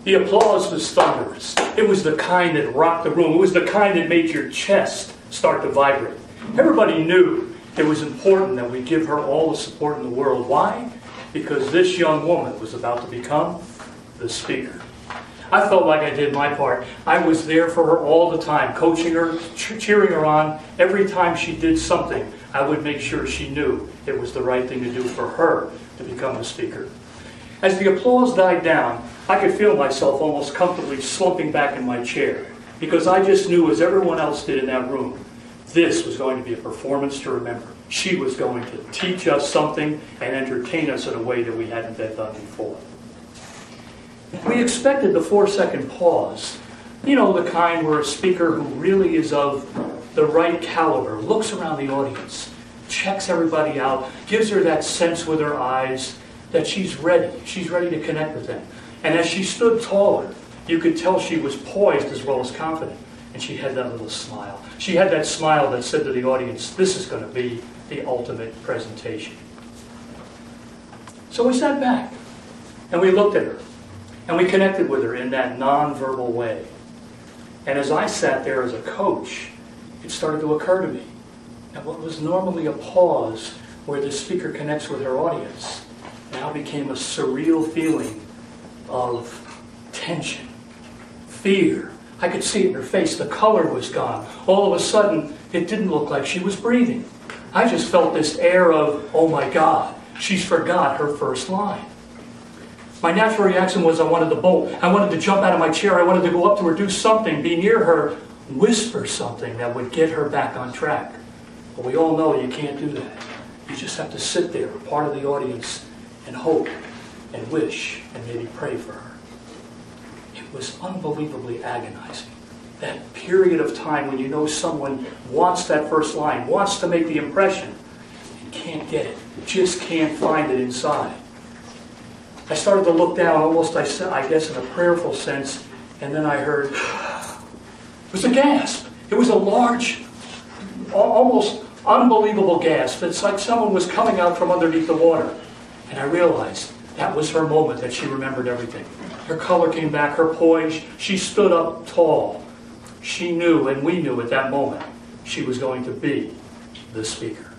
The applause was thunderous. It was the kind that rocked the room. It was the kind that made your chest start to vibrate. Everybody knew it was important that we give her all the support in the world. Why? Because this young woman was about to become the speaker. I felt like I did my part. I was there for her all the time, coaching her, cheering her on. Every time she did something, I would make sure she knew it was the right thing to do for her to become the speaker. As the applause died down, I could feel myself almost comfortably slumping back in my chair, because I just knew, as everyone else did in that room, this was going to be a performance to remember. She was going to teach us something and entertain us in a way that we hadn't been done before. We expected the 4-second pause, you know, the kind where a speaker who really is of the right caliber looks around the audience, checks everybody out, gives her that sense with her eyes that she's ready to connect with them. And as she stood taller, you could tell she was poised as well as confident. And she had that little smile. She had that smile that said to the audience, this is going to be the ultimate presentation. So we sat back, and we looked at her, and we connected with her in that non-verbal way. And as I sat there as a coach, it started to occur to me that what was normally a pause where the speaker connects with her audience now became a surreal feeling of tension, fear. I could see it in her face. The color was gone. All of a sudden, it didn't look like she was breathing. I just felt this air of, oh my God, she's forgot her first line. My natural reaction was I wanted to bolt. I wanted to jump out of my chair. I wanted to go up to her, do something, be near her, whisper something that would get her back on track. But we all know you can't do that. You just have to sit there, part of the audience, and hope and wish and maybe pray for her. It was unbelievably agonizing. That period of time when you know someone wants that first line, wants to make the impression, and can't get it, just can't find it inside. I started to look down, almost, I guess, in a prayerful sense, and then I heard, it was a gasp. It was a large, almost unbelievable gasp. It's like someone was coming out from underneath the water. And I realized that was her moment, that she remembered everything. Her color came back, her poise. She stood up tall. She knew, and we knew at that moment, she was going to be the speaker.